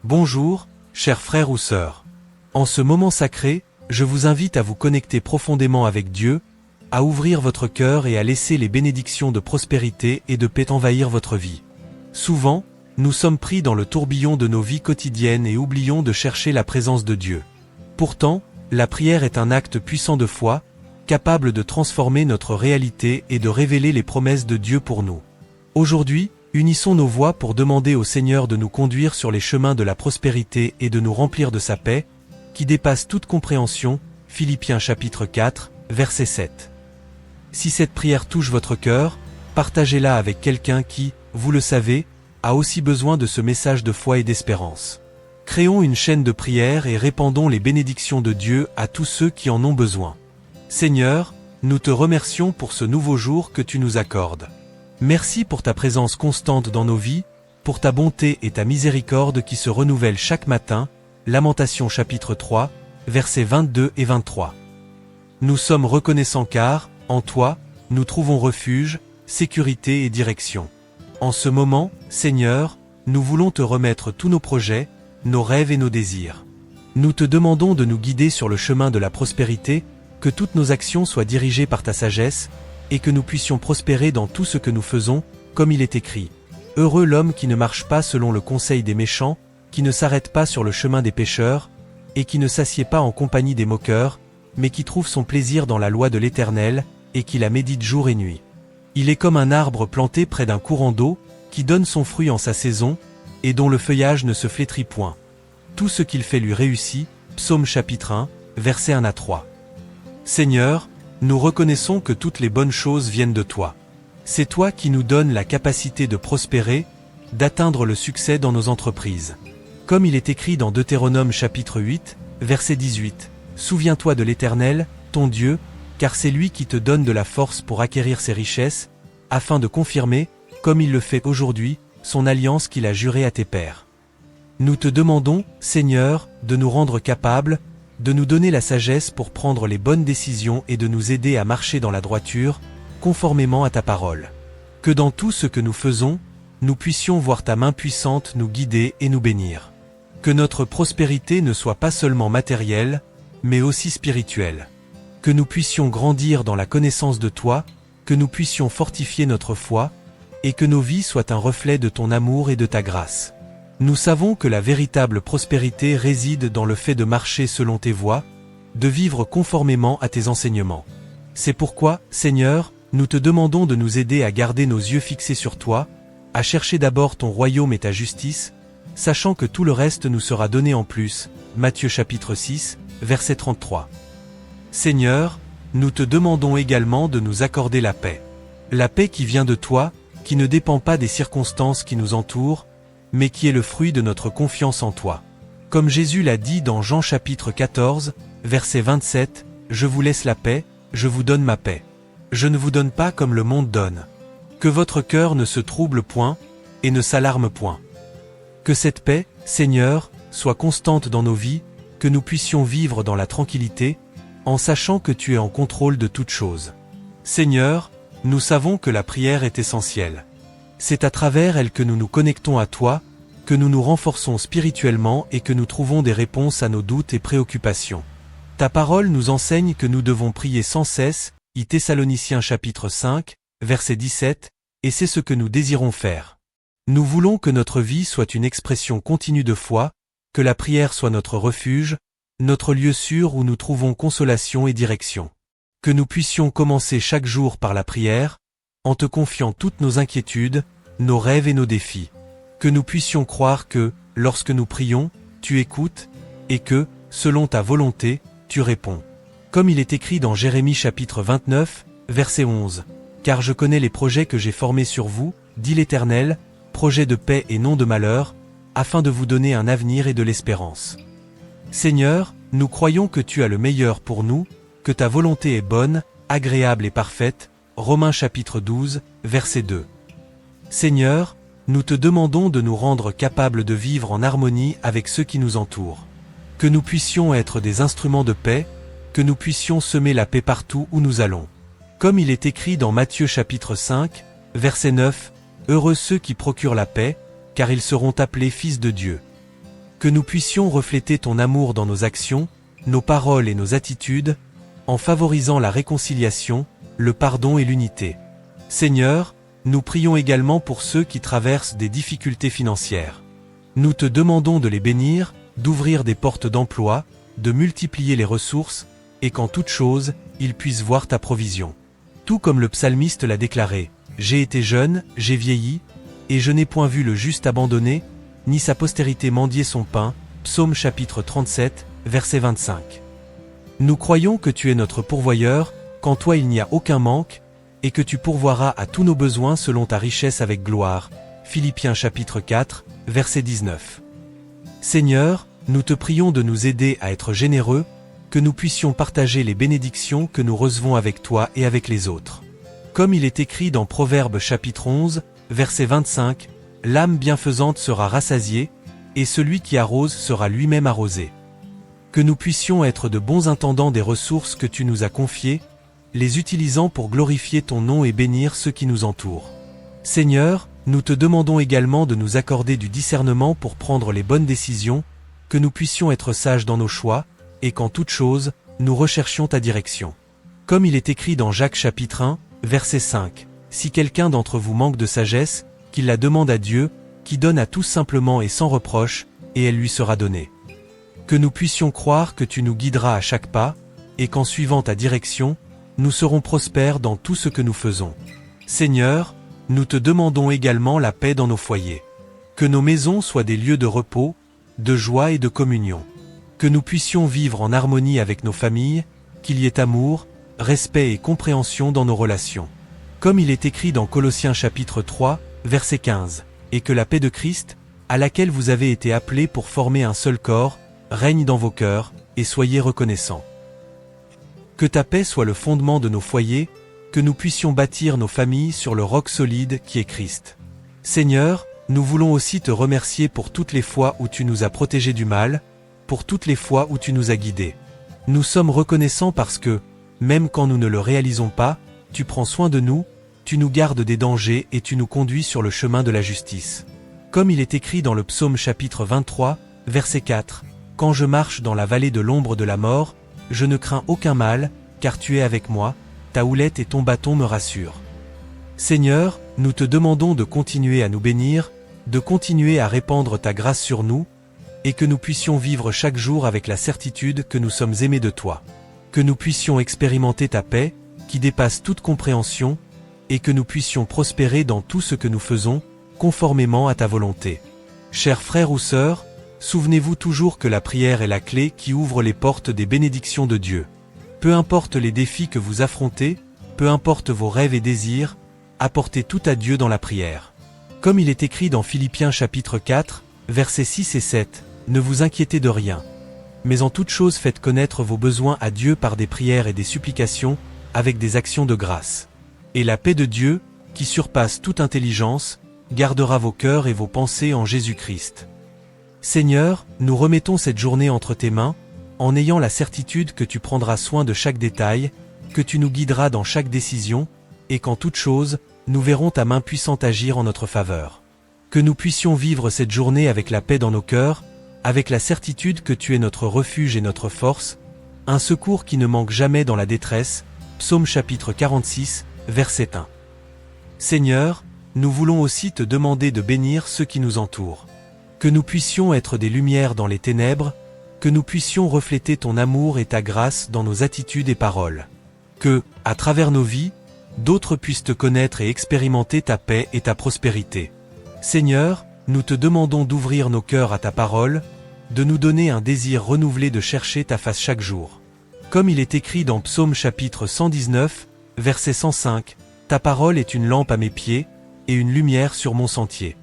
Bonjour, chers frères ou sœurs. En ce moment sacré, je vous invite à vous connecter profondément avec Dieu, à ouvrir votre cœur et à laisser les bénédictions de prospérité et de paix envahir votre vie. Souvent, nous sommes pris dans le tourbillon de nos vies quotidiennes et oublions de chercher la présence de Dieu. Pourtant, la prière est un acte puissant de foi, capable de transformer notre réalité et de révéler les promesses de Dieu pour nous. Aujourd'hui, unissons nos voix pour demander au Seigneur de nous conduire sur les chemins de la prospérité et de nous remplir de sa paix, qui dépasse toute compréhension, Philippiens chapitre 4, verset 7. Si cette prière touche votre cœur, partagez-la avec quelqu'un qui, vous le savez, a aussi besoin de ce message de foi et d'espérance. Créons une chaîne de prière et répandons les bénédictions de Dieu à tous ceux qui en ont besoin. Seigneur, nous te remercions pour ce nouveau jour que tu nous accordes. Merci pour ta présence constante dans nos vies, pour ta bonté et ta miséricorde qui se renouvellent chaque matin. Lamentations chapitre 3, versets 22 et 23. Nous sommes reconnaissants car, en toi, nous trouvons refuge, sécurité et direction. En ce moment, Seigneur, nous voulons te remettre tous nos projets, nos rêves et nos désirs. Nous te demandons de nous guider sur le chemin de la prospérité, que toutes nos actions soient dirigées par ta sagesse, et que nous puissions prospérer dans tout ce que nous faisons, comme il est écrit. Heureux l'homme qui ne marche pas selon le conseil des méchants, qui ne s'arrête pas sur le chemin des pécheurs, et qui ne s'assied pas en compagnie des moqueurs, mais qui trouve son plaisir dans la loi de l'Éternel, et qui la médite jour et nuit. Il est comme un arbre planté près d'un courant d'eau, qui donne son fruit en sa saison, et dont le feuillage ne se flétrit point. Tout ce qu'il fait lui réussit. Psaume chapitre 1, versets 1 à 3. Seigneur, nous reconnaissons que toutes les bonnes choses viennent de toi. C'est toi qui nous donnes la capacité de prospérer, d'atteindre le succès dans nos entreprises. Comme il est écrit dans Deutéronome chapitre 8, verset 18, « Souviens-toi de l'Éternel, ton Dieu, car c'est lui qui te donne de la force pour acquérir ses richesses, afin de confirmer, comme il le fait aujourd'hui, son alliance qu'il a jurée à tes pères. » Nous te demandons, Seigneur, de nous rendre capables, de nous donner la sagesse pour prendre les bonnes décisions et de nous aider à marcher dans la droiture, conformément à ta parole. Que dans tout ce que nous faisons, nous puissions voir ta main puissante nous guider et nous bénir. Que notre prospérité ne soit pas seulement matérielle, mais aussi spirituelle. Que nous puissions grandir dans la connaissance de toi, que nous puissions fortifier notre foi, et que nos vies soient un reflet de ton amour et de ta grâce. Nous savons que la véritable prospérité réside dans le fait de marcher selon tes voies, de vivre conformément à tes enseignements. C'est pourquoi, Seigneur, nous te demandons de nous aider à garder nos yeux fixés sur toi, à chercher d'abord ton royaume et ta justice, sachant que tout le reste nous sera donné en plus. Matthieu chapitre 6, verset 33. Seigneur, nous te demandons également de nous accorder la paix. La paix qui vient de toi, qui ne dépend pas des circonstances qui nous entourent, mais qui est le fruit de notre confiance en toi. Comme Jésus l'a dit dans Jean chapitre 14, verset 27, « Je vous laisse la paix, je vous donne ma paix. Je ne vous donne pas comme le monde donne. Que votre cœur ne se trouble point, et ne s'alarme point. » Que cette paix, Seigneur, soit constante dans nos vies, que nous puissions vivre dans la tranquillité, en sachant que tu es en contrôle de toutes choses. Seigneur, nous savons que la prière est essentielle. C'est à travers elle que nous nous connectons à toi, que nous nous renforçons spirituellement et que nous trouvons des réponses à nos doutes et préoccupations. Ta parole nous enseigne que nous devons prier sans cesse, I Thessaloniciens chapitre 5, verset 17, et c'est ce que nous désirons faire. Nous voulons que notre vie soit une expression continue de foi, que la prière soit notre refuge, notre lieu sûr où nous trouvons consolation et direction. Que nous puissions commencer chaque jour par la prière, en te confiant toutes nos inquiétudes, nos rêves et nos défis. Que nous puissions croire que, lorsque nous prions, tu écoutes, et que, selon ta volonté, tu réponds. Comme il est écrit dans Jérémie chapitre 29, verset 11, « Car je connais les projets que j'ai formés sur vous, dit l'Éternel, projets de paix et non de malheur, afin de vous donner un avenir et de l'espérance. » Seigneur, nous croyons que tu as le meilleur pour nous, que ta volonté est bonne, agréable et parfaite. Romains chapitre 12, verset 2. Seigneur, nous te demandons de nous rendre capables de vivre en harmonie avec ceux qui nous entourent. Que nous puissions être des instruments de paix, que nous puissions semer la paix partout où nous allons. Comme il est écrit dans Matthieu chapitre 5, verset 9, « Heureux ceux qui procurent la paix, car ils seront appelés fils de Dieu. » Que nous puissions refléter ton amour dans nos actions, nos paroles et nos attitudes, en favorisant la réconciliation, le pardon et l'unité. Seigneur, nous prions également pour ceux qui traversent des difficultés financières. Nous te demandons de les bénir, d'ouvrir des portes d'emploi, de multiplier les ressources, et qu'en toute chose, ils puissent voir ta provision. Tout comme le psalmiste l'a déclaré, « J'ai été jeune, j'ai vieilli, et je n'ai point vu le juste abandonné, ni sa postérité mendier son pain. » Psaume chapitre 37, verset 25. Nous croyons que tu es notre pourvoyeur, qu'en toi il n'y a aucun manque, et que tu pourvoiras à tous nos besoins selon ta richesse avec gloire. Philippiens chapitre 4, verset 19. Seigneur, nous te prions de nous aider à être généreux, que nous puissions partager les bénédictions que nous recevons avec toi et avec les autres. Comme il est écrit dans Proverbes chapitre 11, verset 25, « L'âme bienfaisante sera rassasiée, et celui qui arrose sera lui-même arrosé. » Que nous puissions être de bons intendants des ressources que tu nous as confiées, les utilisant pour glorifier ton nom et bénir ceux qui nous entourent. Seigneur, nous te demandons également de nous accorder du discernement pour prendre les bonnes décisions, que nous puissions être sages dans nos choix, et qu'en toute chose, nous recherchions ta direction. Comme il est écrit dans Jacques chapitre 1, verset 5, « Si quelqu'un d'entre vous manque de sagesse, qu'il la demande à Dieu, qui donne à tous simplement et sans reproche, et elle lui sera donnée. » Que nous puissions croire que tu nous guideras à chaque pas, et qu'en suivant ta direction, nous serons prospères dans tout ce que nous faisons. Seigneur, nous te demandons également la paix dans nos foyers. Que nos maisons soient des lieux de repos, de joie et de communion. Que nous puissions vivre en harmonie avec nos familles, qu'il y ait amour, respect et compréhension dans nos relations. Comme il est écrit dans Colossiens chapitre 3, verset 15, « Et que la paix de Christ, à laquelle vous avez été appelés pour former un seul corps, règne dans vos cœurs, et soyez reconnaissants. » Que ta paix soit le fondement de nos foyers, que nous puissions bâtir nos familles sur le roc solide qui est Christ. Seigneur, nous voulons aussi te remercier pour toutes les fois où tu nous as protégés du mal, pour toutes les fois où tu nous as guidés. Nous sommes reconnaissants parce que, même quand nous ne le réalisons pas, tu prends soin de nous, tu nous gardes des dangers et tu nous conduis sur le chemin de la justice. Comme il est écrit dans le psaume chapitre 23, verset 4, « Quand je marche dans la vallée de l'ombre de la mort, je ne crains aucun mal, car tu es avec moi, ta houlette et ton bâton me rassurent. » Seigneur, nous te demandons de continuer à nous bénir, de continuer à répandre ta grâce sur nous, et que nous puissions vivre chaque jour avec la certitude que nous sommes aimés de toi. Que nous puissions expérimenter ta paix, qui dépasse toute compréhension, et que nous puissions prospérer dans tout ce que nous faisons, conformément à ta volonté. Chers frères ou sœurs, souvenez-vous toujours que la prière est la clé qui ouvre les portes des bénédictions de Dieu. Peu importe les défis que vous affrontez, peu importe vos rêves et désirs, apportez tout à Dieu dans la prière. Comme il est écrit dans Philippiens chapitre 4, versets 6 et 7, « Ne vous inquiétez de rien. Mais en toute chose faites connaître vos besoins à Dieu par des prières et des supplications, avec des actions de grâce. Et la paix de Dieu, qui surpasse toute intelligence, gardera vos cœurs et vos pensées en Jésus-Christ. » Seigneur, nous remettons cette journée entre tes mains, en ayant la certitude que tu prendras soin de chaque détail, que tu nous guideras dans chaque décision, et qu'en toute chose, nous verrons ta main puissante agir en notre faveur. Que nous puissions vivre cette journée avec la paix dans nos cœurs, avec la certitude que tu es notre refuge et notre force, un secours qui ne manque jamais dans la détresse. Psaume chapitre 46, verset 1. Seigneur, nous voulons aussi te demander de bénir ceux qui nous entourent. Que nous puissions être des lumières dans les ténèbres, que nous puissions refléter ton amour et ta grâce dans nos attitudes et paroles. Que, à travers nos vies, d'autres puissent te connaître et expérimenter ta paix et ta prospérité. Seigneur, nous te demandons d'ouvrir nos cœurs à ta parole, de nous donner un désir renouvelé de chercher ta face chaque jour. Comme il est écrit dans Psaume chapitre 119, verset 105, « Ta parole est une lampe à mes pieds, et une lumière sur mon sentier. »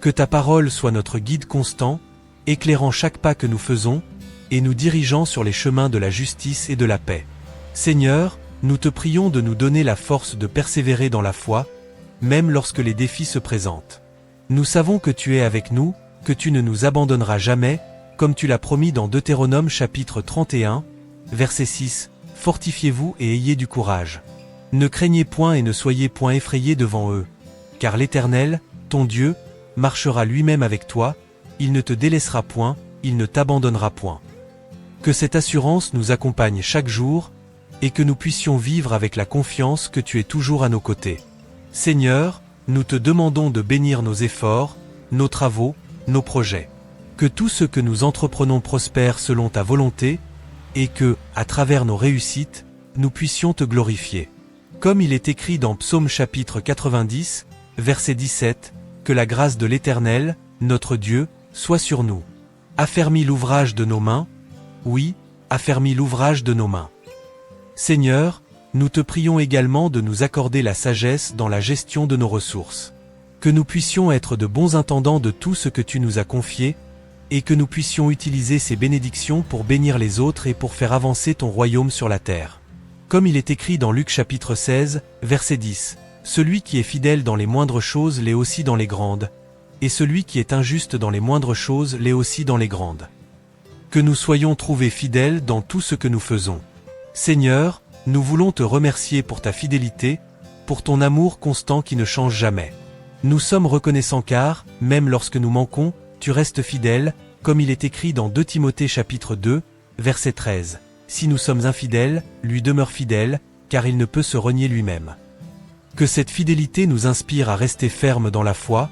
Que ta parole soit notre guide constant, éclairant chaque pas que nous faisons, et nous dirigeant sur les chemins de la justice et de la paix. Seigneur, nous te prions de nous donner la force de persévérer dans la foi, même lorsque les défis se présentent. Nous savons que tu es avec nous, que tu ne nous abandonneras jamais, comme tu l'as promis dans Deutéronome chapitre 31, verset 6, « Fortifiez-vous et ayez du courage. Ne craignez point et ne soyez point effrayés devant eux, car l'Éternel, ton Dieu, marchera lui-même avec toi, il ne te délaissera point, il ne t'abandonnera point. Que cette assurance nous accompagne chaque jour, et que nous puissions vivre avec la confiance que tu es toujours à nos côtés. Seigneur, nous te demandons de bénir nos efforts, nos travaux, nos projets. Que tout ce que nous entreprenons prospère selon ta volonté, et que, à travers nos réussites, nous puissions te glorifier. Comme il est écrit dans Psaume chapitre 90, verset 17, que la grâce de l'Éternel, notre Dieu, soit sur nous. Affermis l'ouvrage de nos mains, oui, affermis l'ouvrage de nos mains. Seigneur, nous te prions également de nous accorder la sagesse dans la gestion de nos ressources. Que nous puissions être de bons intendants de tout ce que tu nous as confié, et que nous puissions utiliser ces bénédictions pour bénir les autres et pour faire avancer ton royaume sur la terre. Comme il est écrit dans Luc chapitre 16, verset 10, « Celui qui est fidèle dans les moindres choses l'est aussi dans les grandes, et celui qui est injuste dans les moindres choses l'est aussi dans les grandes. » Que nous soyons trouvés fidèles dans tout ce que nous faisons. Seigneur, nous voulons te remercier pour ta fidélité, pour ton amour constant qui ne change jamais. Nous sommes reconnaissants car, même lorsque nous manquons, tu restes fidèle, comme il est écrit dans 2 Timothée chapitre 2, verset 13. Si nous sommes infidèles, lui demeure fidèle, car il ne peut se renier lui-même. Que cette fidélité nous inspire à rester fermes dans la foi,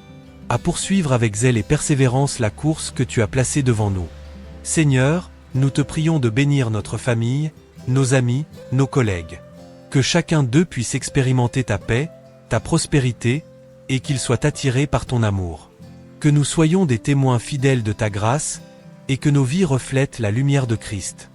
à poursuivre avec zèle et persévérance la course que tu as placée devant nous. Seigneur, nous te prions de bénir notre famille, nos amis, nos collègues. Que chacun d'eux puisse expérimenter ta paix, ta prospérité, et qu'ils soient attirés par ton amour. Que nous soyons des témoins fidèles de ta grâce, et que nos vies reflètent la lumière de Christ.